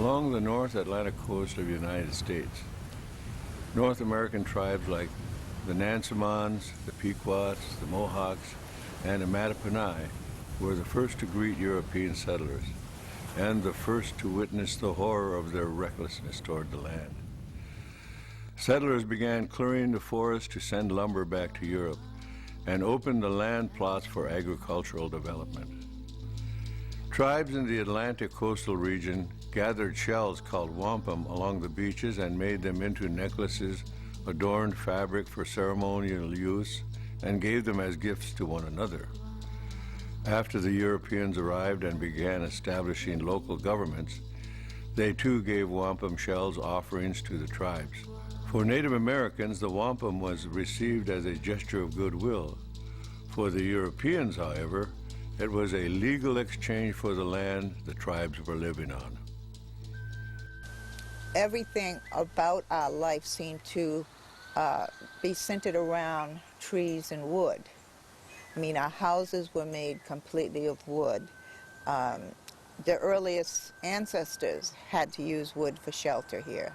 Along the North Atlantic coast of the United States, North American tribes like the Nansemonds, the Pequots, the Mohawks, and the Mashpee were the first to greet European settlers and the first to witness the horror of their recklessness toward the land. Settlers began clearing the forest to send lumber back to Europe and opened the land plots for agricultural development. Tribes in the Atlantic coastal region gathered shells called wampum along the beaches and made them into necklaces, adorned fabric for ceremonial use, and gave them as gifts to one another. After the Europeans arrived and began establishing local governments, they too gave wampum shells offerings to the tribes. For Native Americans, the wampum was received as a gesture of goodwill. For the Europeans, however, it was a legal exchange for the land the tribes were living on. Everything about our life seemed to be centered around trees and wood. I mean, our houses were made completely of wood. The earliest ancestors had to use wood for shelter here.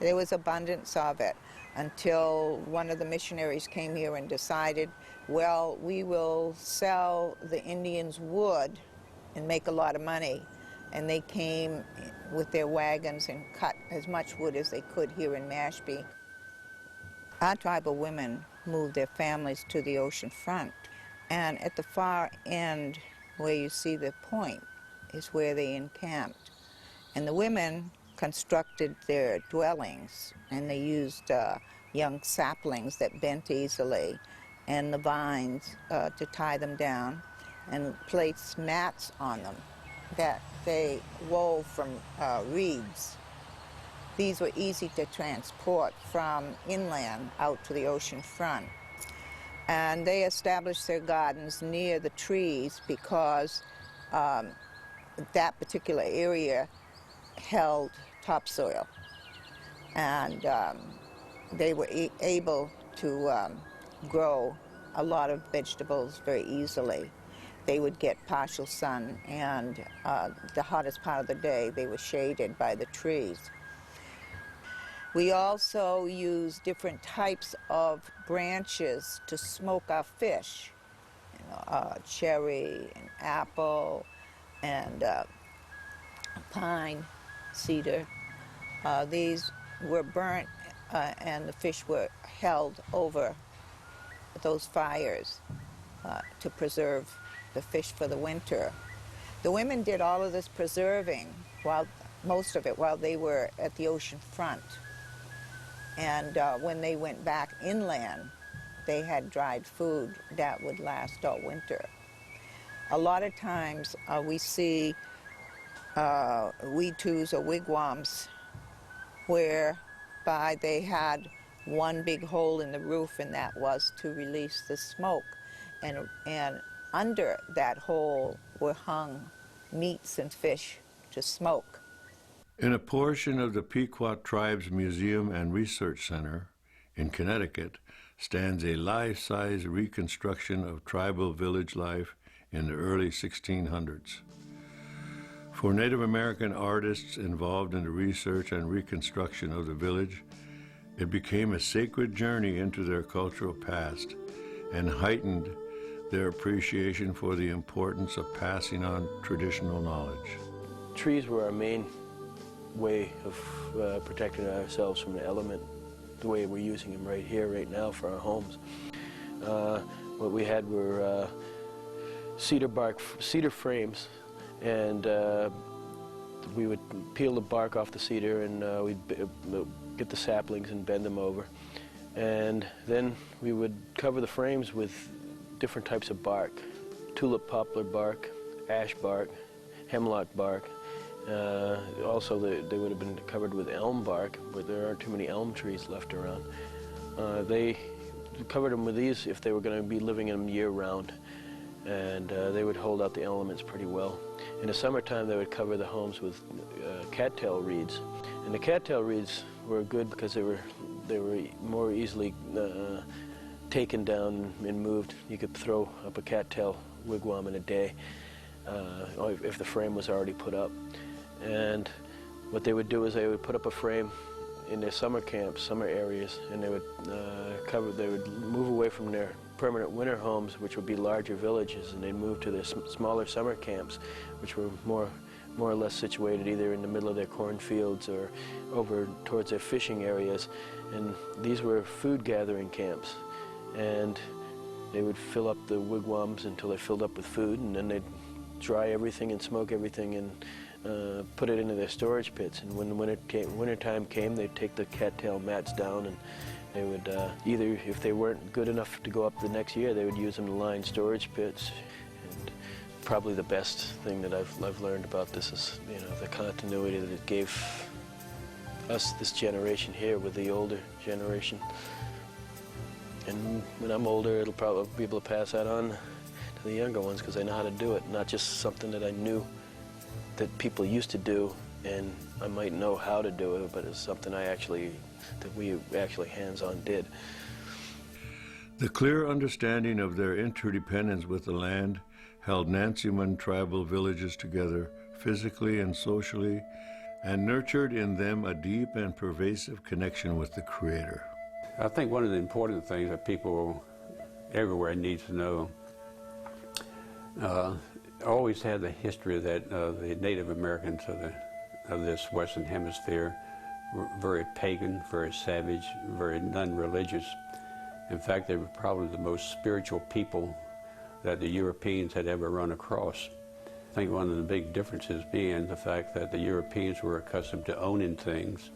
There was abundance of it until one of the missionaries came here and decided, well, we will sell the Indians wood and make a lot of money. And they came with their wagons and cut as much wood as they could here in Mashpee. Our tribal women moved their families to the ocean front. And at the far end, where you see the point, is where they encamped. And the women constructed their dwellings, and they used young saplings that bent easily and the vines to tie them down, and placed mats on them that they wove from reeds. These were easy to transport from inland out to the ocean front. And they established their gardens near the trees because that particular area held topsoil. And they were able to grow a lot of vegetables very easily. They would get partial sun, and the hottest part of the day they were shaded by the trees. We also use different types of branches to smoke our fish. Cherry and apple and pine, cedar. These were burnt and the fish were held over those fires to preserve the fish for the winter. The women did all of this preserving, most of it, while they were at the ocean front. And when they went back inland, they had dried food that would last all winter. A lot of times we see weed-toos or wigwams whereby they had one big hole in the roof, and that was to release the smoke. And under that hole were hung meats and fish to smoke. In a portion of the Pequot Tribe's Museum and Research Center in Connecticut stands a life-size reconstruction of tribal village life in the early 1600s. For Native American artists involved in the research and reconstruction of the village, it became a sacred journey into their cultural past and heightened their appreciation for the importance of passing on traditional knowledge. Trees were our main way of protecting ourselves from the element, the way we're using them right here, right now for our homes. What we had were cedar frames, and we would peel the bark off the cedar, and we'd get the saplings and bend them over. And then we would cover the frames with different types of bark: tulip poplar bark, ash bark, hemlock bark. Also, they would have been covered with elm bark, but there aren't too many elm trees left around. They covered them with these if they were going to be living in them year-round, and they would hold out the elements pretty well. In the summertime, they would cover the homes with cattail reeds, and the cattail reeds were good because they were more easily taken down and moved. You could throw up a cattail wigwam in a day if the frame was already put up. And what they would do is they would put up a frame in their summer camps, summer areas, and they would they would move away from their permanent winter homes, which would be larger villages, and they'd move to their smaller summer camps, which were more or less situated either in the middle of their cornfields or over towards their fishing areas. And these were food gathering camps, and they would fill up the wigwams until they filled up with food, and then they'd dry everything and smoke everything and put it into their storage pits. And when the winter time came, they'd take the cattail mats down, and they would either, if they weren't good enough to go up the next year, they would use them to line storage pits. And probably the best thing that I've learned about this is, you know, the continuity that it gave us, this generation here, with the older generation. And when I'm older, it'll probably be able to pass that on to the younger ones, because I know how to do it, not just something that I knew that people used to do and I might know how to do it, but it's something that we actually hands-on did. The clear understanding of their interdependence with the land held Nansemond tribal villages together physically and socially, and nurtured in them a deep and pervasive connection with the Creator. I think one of the important things that people everywhere need to know, always had the history that the Native Americans of this Western Hemisphere were very pagan, very savage, very non-religious. In fact, they were probably the most spiritual people that the Europeans had ever run across. I think one of the big differences being the fact that the Europeans were accustomed to owning things.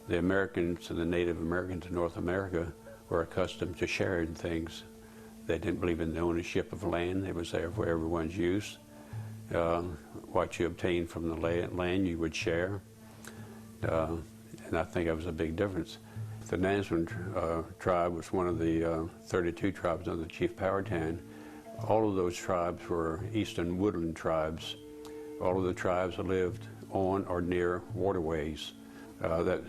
The Americans and the Native Americans in North America were accustomed to sharing things. They didn't believe in the ownership of land. It was there for everyone's use. What you obtained from the land you would share. And I think that was a big difference. The Nansemond tribe was one of the 32 tribes under Chief Powhatan. All of those tribes were eastern woodland tribes. All of the tribes lived on or near waterways. That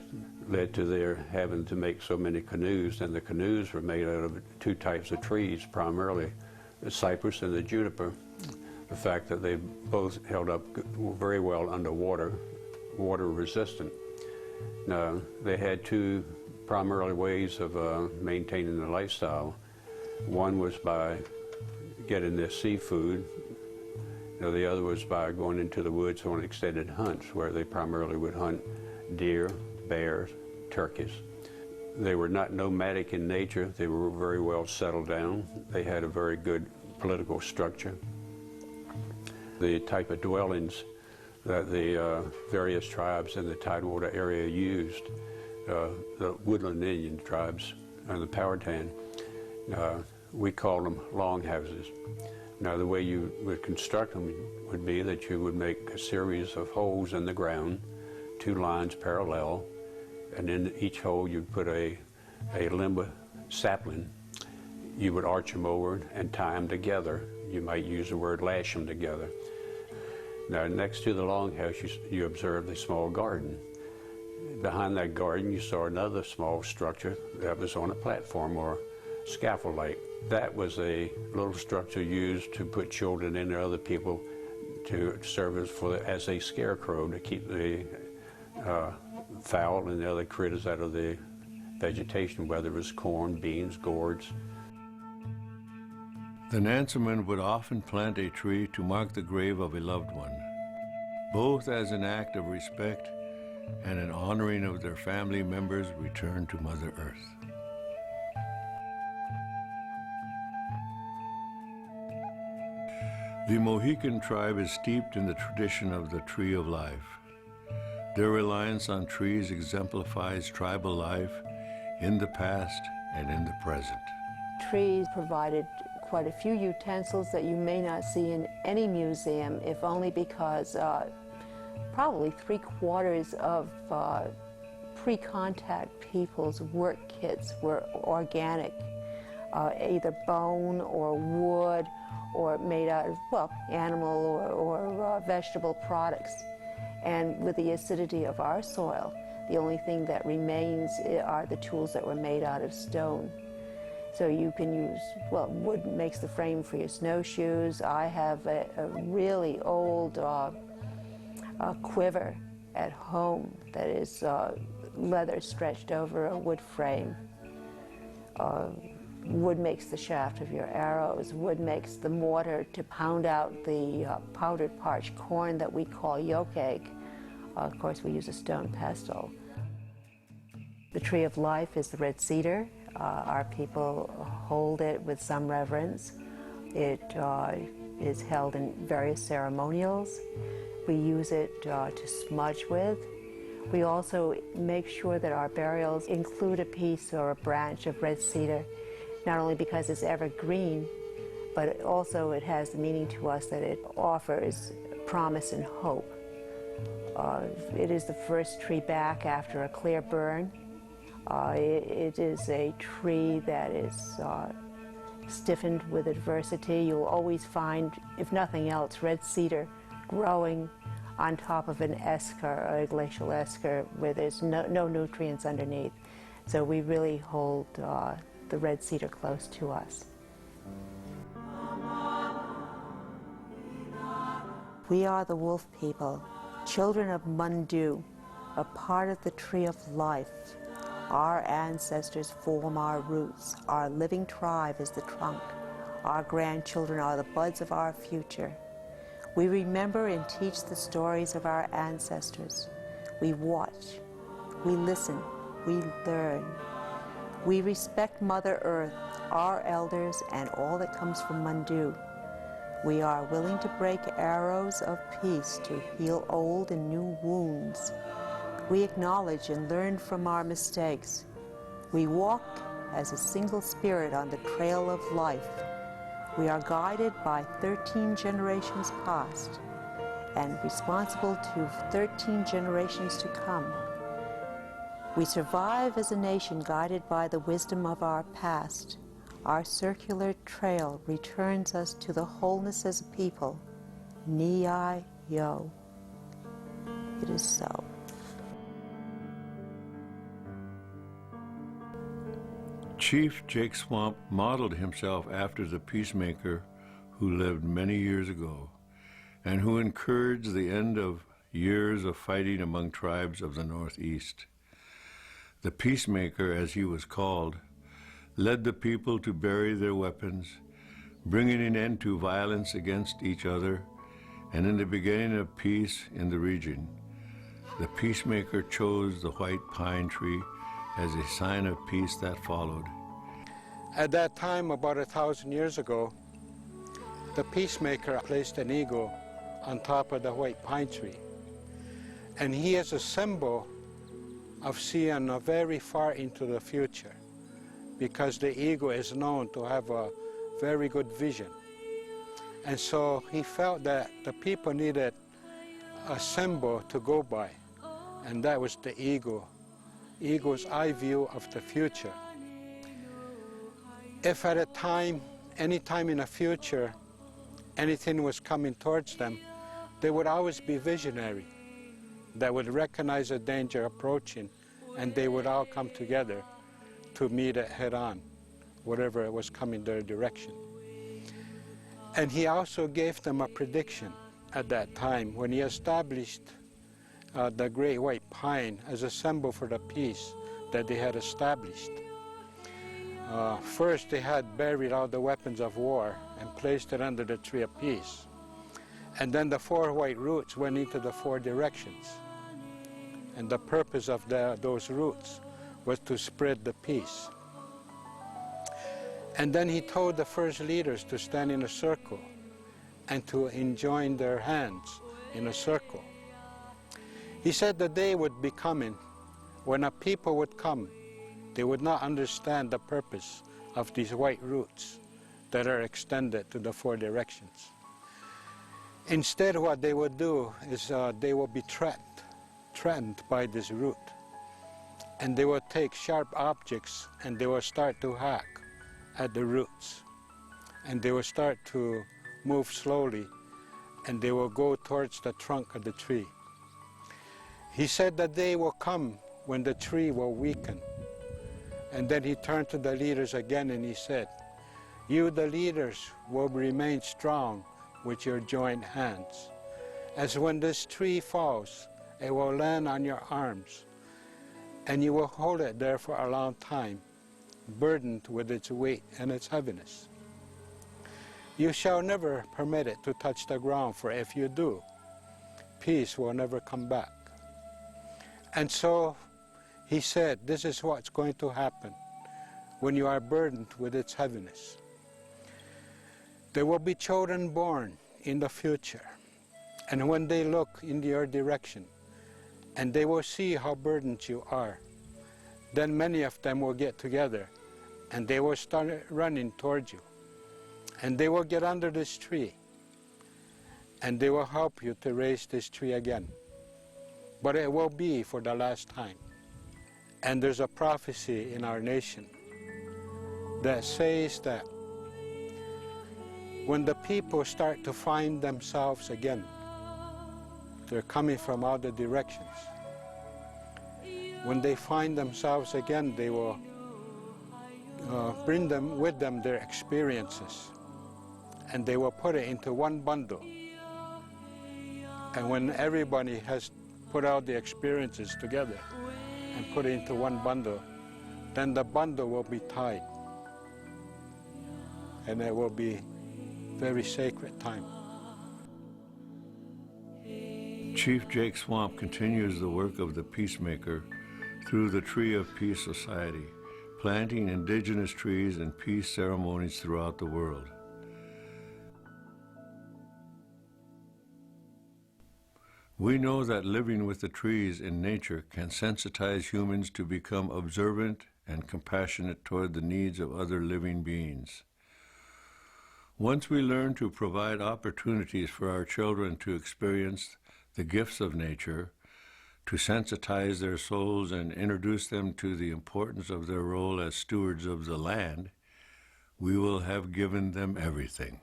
led to their having to make so many canoes, and the canoes were made out of two types of trees, primarily the cypress and the juniper. The fact that they both held up very well underwater, water resistant. Now, they had two primarily ways of maintaining the lifestyle. One was by getting their seafood. Now, the other was by going into the woods on extended hunts, where they primarily would hunt deer, bears, turkeys. They were not nomadic in nature. They were very well settled down. They had a very good political structure. The type of dwellings that the various tribes in the Tidewater area used, the woodland Indian tribes and the Powhatan, we called them longhouses. Now, the way you would construct them would be that you would make a series of holes in the ground, two lines parallel, and in each hole you'd put a limb sapling. You would arch them over and tie them together. You might use the word lash them together. Now, next to the longhouse, you observed a small garden. Behind that garden, you saw another small structure that was on a platform or scaffold-like. That was a little structure used to put children in or other people to serve as a scarecrow to keep the fowl and the other critters out of the vegetation, whether it was corn, beans, gourds. The Nansemond would often plant a tree to mark the grave of a loved one, both as an act of respect and an honoring of their family members' return to Mother Earth. The Mohican tribe is steeped in the tradition of the Tree of Life. Their reliance on trees exemplifies tribal life in the past and in the present. Trees provided quite a few utensils that you may not see in any museum, if only because probably 3/4 of pre-contact people's work kits were organic, either bone or wood or made out of, well, animal or vegetable products. And with the acidity of our soil, the only thing that remains are the tools that were made out of stone. So you can use, well, wood makes the frame for your snowshoes. I have a really old quiver at home that is leather stretched over a wood frame. Wood makes the shaft of your arrows. Wood makes the mortar to pound out the powdered parched corn that we call yolk egg. Of course, we use a stone pestle. The tree of life is the red cedar. Our people hold it with some reverence. It is held in various ceremonials. We use it to smudge with. We also make sure that our burials include a piece or a branch of red cedar, not only because it's evergreen, but also it has the meaning to us that it offers promise and hope. It is the first tree back after a clear burn. It is a tree that is stiffened with adversity. You'll always find, if nothing else, red cedar growing on top of an esker, a glacial esker, where there's no nutrients underneath. So we really hold the red cedar close to us. We are the wolf people, children of Mundu, a part of the tree of life. Our ancestors form our roots. Our living tribe is the trunk. Our grandchildren are the buds of our future. We remember and teach the stories of our ancestors. We watch, we listen, we learn. We respect Mother Earth, our elders, and all that comes from Mundu. We are willing to break arrows of peace to heal old and new wounds. We acknowledge and learn from our mistakes. We walk as a single spirit on the trail of life. We are guided by 13 generations past and responsible to 13 generations to come. We survive as a nation guided by the wisdom of our past. Our circular trail returns us to the wholeness as a people. Ni-ai-yo. It is so. Chief Jake Swamp modeled himself after the peacemaker who lived many years ago and who encouraged the end of years of fighting among tribes of the Northeast. The peacemaker, as he was called, led the people to bury their weapons, bringing an end to violence against each other and in the beginning of peace in the region. The peacemaker chose the white pine tree as a sign of peace that followed. At that time, about 1,000 years ago, the peacemaker placed an eagle on top of the white pine tree. And he is a symbol of seeing very far into the future, because the eagle is known to have a very good vision. And so he felt that the people needed a symbol to go by, and that was the eagle. Eagle's eye view of the future. If at a time, any time in the future, anything was coming towards them, they would always be visionary. That would recognize the danger approaching, and they would all come together to meet it head on, whatever was coming their direction. And he also gave them a prediction at that time when he established the great white pine as a symbol for the peace that they had established. First, they had buried all the weapons of war and placed it under the tree of peace. And then the 4 white roots went into the 4 directions. And the purpose of those roots was to spread the peace. And then he told the first leaders to stand in a circle and to enjoin their hands in a circle. He said the day would be coming when a people would come. They would not understand the purpose of these white roots that are extended to the 4 directions. Instead, what they would do is they will be threatened by this root. And they will take sharp objects and they will start to hack at the roots. And they will start to move slowly and they will go towards the trunk of the tree. He said the day will come when the tree will weaken. And then he turned to the leaders again and he said, "You, the leaders, will remain strong with your joined hands. As when this tree falls it will land on your arms, and you will hold it there for a long time, burdened with its weight and its heaviness. You shall never permit it to touch the ground, for if you do, peace will never come back. And so he said, this is what's going to happen when you are burdened with its heaviness. There will be children born in the future, and when they look in your direction, and they will see how burdened you are, then many of them will get together, and they will start running towards you. And they will get under this tree, and they will help you to raise this tree again. But it will be for the last time. And there's a prophecy in our nation that says that when the people start to find themselves again, they're coming from all the directions. When they find themselves again, they will bring them with them their experiences, and they will put it into one bundle. And when everybody has put out the experiences together and put it into one bundle, then the bundle will be tied, and it will be very sacred time. Chief Jake Swamp continues the work of the peacemaker through the Tree of Peace Society, planting indigenous trees and peace ceremonies throughout the world. We know that living with the trees in nature can sensitize humans to become observant and compassionate toward the needs of other living beings. Once we learn to provide opportunities for our children to experience the gifts of nature, to sensitize their souls and introduce them to the importance of their role as stewards of the land, we will have given them everything.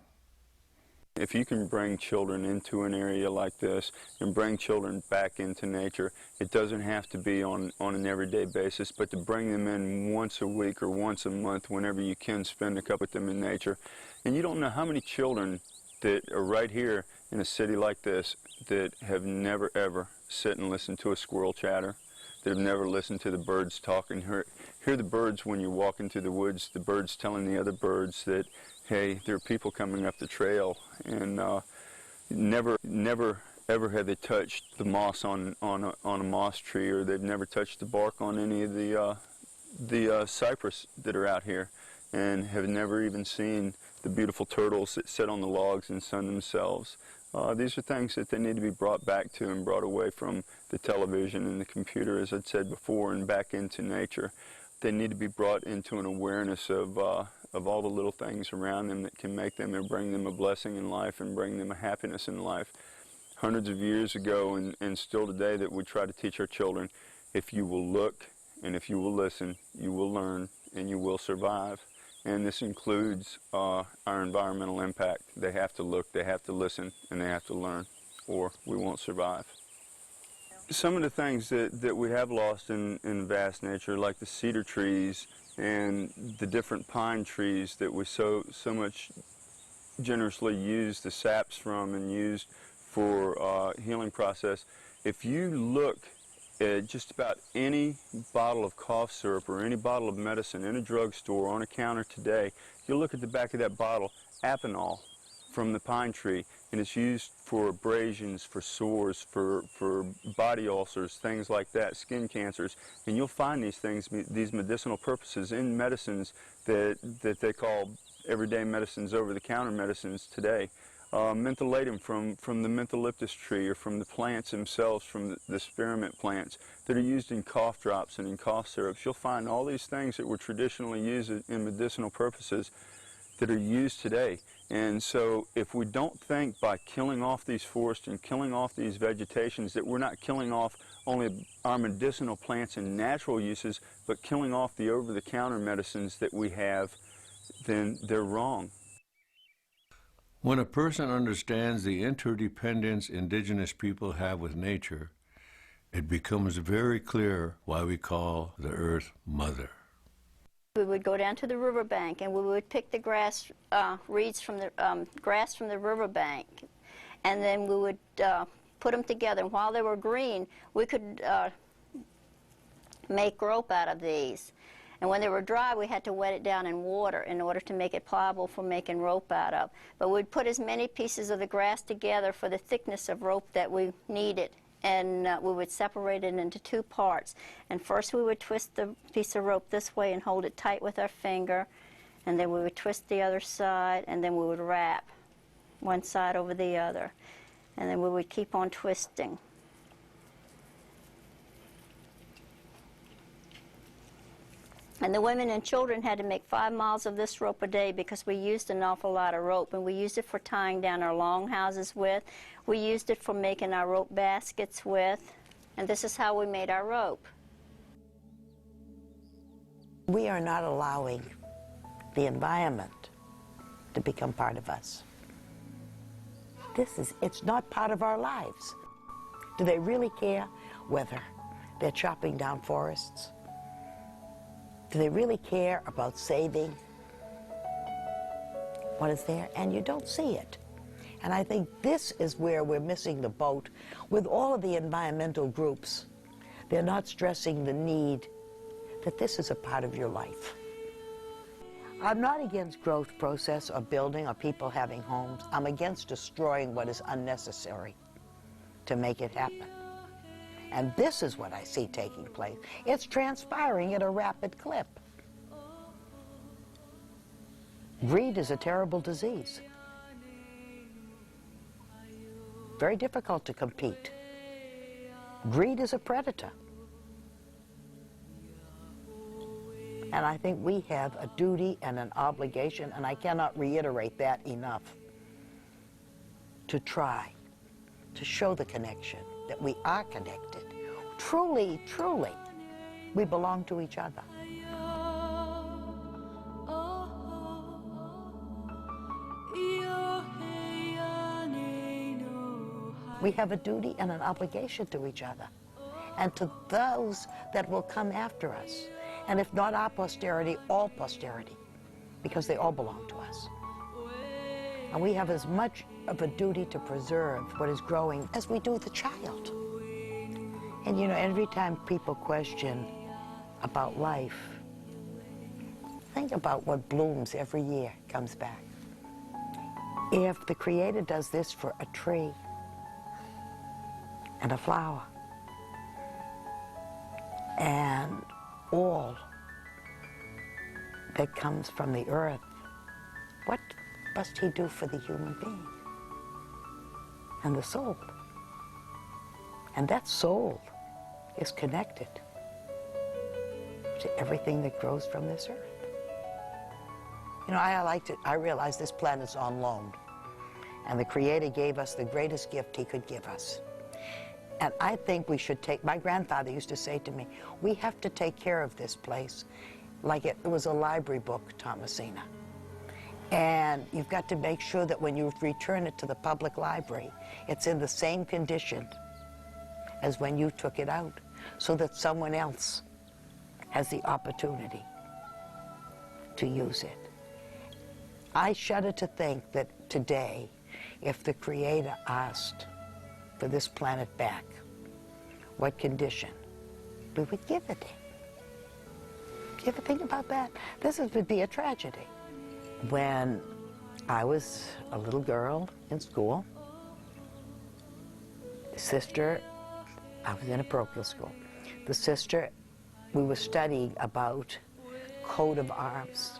If you can bring children into an area like this and bring children back into nature, it doesn't have to be on an everyday basis, but to bring them in once a week or once a month, whenever you can, spend a couple with them in nature. And you don't know how many children that are right here in a city like this that have never ever sit and listen to a squirrel chatter, that have never listened to the birds talking. Hear the birds when you're walking through the woods, the birds telling the other birds that, hey, there are people coming up the trail, and never ever have they touched the moss on a moss tree, or they've never touched the bark on any of the cypress that are out here, and have never even seen the beautiful turtles that sit on the logs and sun themselves. These are things that they need to be brought back to and brought away from the television and the computer, as I'd said before, and back into nature. They need to be brought into an awareness of all the little things around them that can make them and bring them a blessing in life and bring them a happiness in life. Hundreds of years ago and still today, that we try to teach our children, if you will look and if you will listen, you will learn and you will survive. And this includes our environmental impact. They have to look, they have to listen, and they have to learn, or we won't survive. Some of the things that we have lost in vast nature, like the cedar trees and the different pine trees that we so much generously use the saps from and used for healing process. If you look at just about any bottle of cough syrup or any bottle of medicine in a drugstore on a counter today, you'll look at the back of that bottle, Apanol from the pine tree, and it's used for abrasions, for sores, for body ulcers, things like that, skin cancers. And you'll find these things, these medicinal purposes in medicines that they call everyday medicines, over-the-counter medicines today. Mentholatum from the mentholyptus tree, or from the plants themselves, from the spearmint plants that are used in cough drops and in cough syrups. You'll find all these things that were traditionally used in medicinal purposes that are used today. And so if we don't think by killing off these forests and killing off these vegetations that we're not killing off only our medicinal plants and natural uses, but killing off the over-the-counter medicines that we have, then they're wrong. When a person understands the interdependence indigenous people have with nature, it becomes very clear why we call the earth Mother. We would go down to the riverbank and we would pick the grass, reeds from the grass from the riverbank, and then we would put them together. And while they were green, we could make rope out of these. And when they were dry, we had to wet it down in water in order to make it pliable for making rope out of. But we'd put as many pieces of the grass together for the thickness of rope that we needed. And we would separate it into two parts. And first we would twist the piece of rope this way and hold it tight with our finger. And then we would twist the other side, and then we would wrap one side over the other. And then we would keep on twisting. And the women and children had to make 5 miles of this rope a day because we used an awful lot of rope. And we used it for tying down our longhouses with. We used it for making our rope baskets with. And this is how we made our rope. We are not allowing the environment to become part of us. It's not part of our lives. Do they really care whether they're chopping down forests? Do they really care about saving what is there? And you don't see it. And I think this is where we're missing the boat with all of the environmental groups. They're not stressing the need that this is a part of your life. I'm not against growth process or building or people having homes. I'm against destroying what is unnecessary to make it happen. And this is what I see taking place. It's transpiring at a rapid clip. Greed is a terrible disease. Very difficult to compete. Greed is a predator. And I think we have a duty and an obligation, and I cannot reiterate that enough, to try to show the connection, that we are connected. Truly, truly, we belong to each other. We have a duty and an obligation to each other, and to those that will come after us. And if not our posterity, all posterity, because they all belong to us. And we have as much of a duty to preserve what is growing as we do the child. And you know, every time people question about life, think about what blooms every year, comes back. If the Creator does this for a tree and a flower and all that comes from the earth, what must He do for the human being and the soul? And that soul is connected to everything that grows from this earth. You know, I realize this planet's on loan, and the Creator gave us the greatest gift He could give us. And I think we should my grandfather used to say to me, we have to take care of this place like it was a library book, Thomasina. And you've got to make sure that when you return it to the public library, it's in the same condition as when you took it out, so that someone else has the opportunity to use it. I shudder to think that today, if the Creator asked for this planet back, what condition we would give it in. Do you ever think about that? This would be a tragedy. When I was a little girl in school, sister, I was in a parochial school. The sister, we were studying about coat of arms,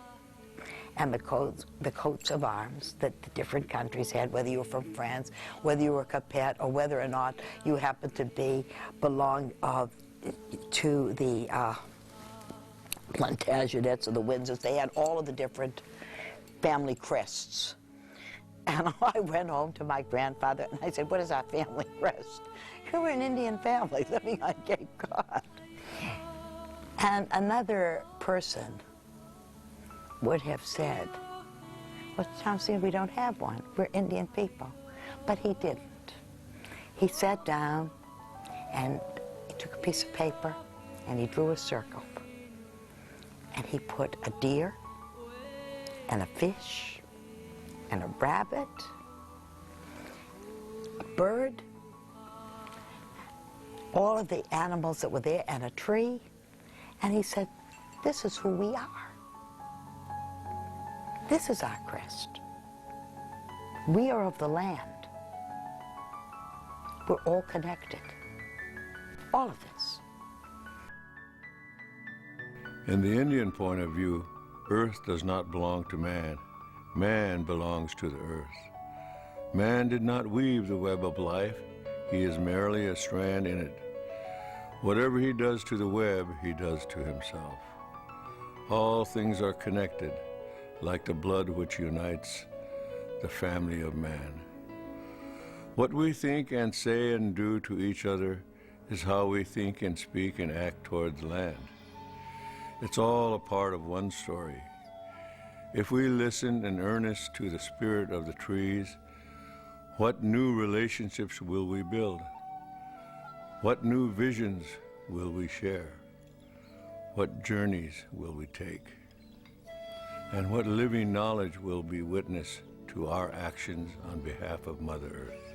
and the coats of arms that the different countries had, whether you were from France, whether you were a Capet, or whether or not you happened to belong to the Plantagenets or the Windsors. They had all of the different family crests. And I went home to my grandfather and I said, what is our family crest? We're an Indian family living on Cape Cod. And another person would have said, well, Thompson, we don't have one. We're Indian people. But he didn't. He sat down and he took a piece of paper and he drew a circle. And he put a deer and a fish and a rabbit, a bird, all of the animals that were there and a tree, and he said, this is who we are. This is our crest. We are of the land. We're all connected. All of this. In the Indian point of view, earth does not belong to man. Man belongs to the earth. Man did not weave the web of life. He is merely a strand in it. Whatever he does to the web, he does to himself. All things are connected, like the blood which unites the family of man. What we think and say and do to each other is how we think and speak and act towards land. It's all a part of one story. If we listen in earnest to the spirit of the trees, what new relationships will we build? What new visions will we share? What journeys will we take? And what living knowledge will be witness to our actions on behalf of Mother Earth?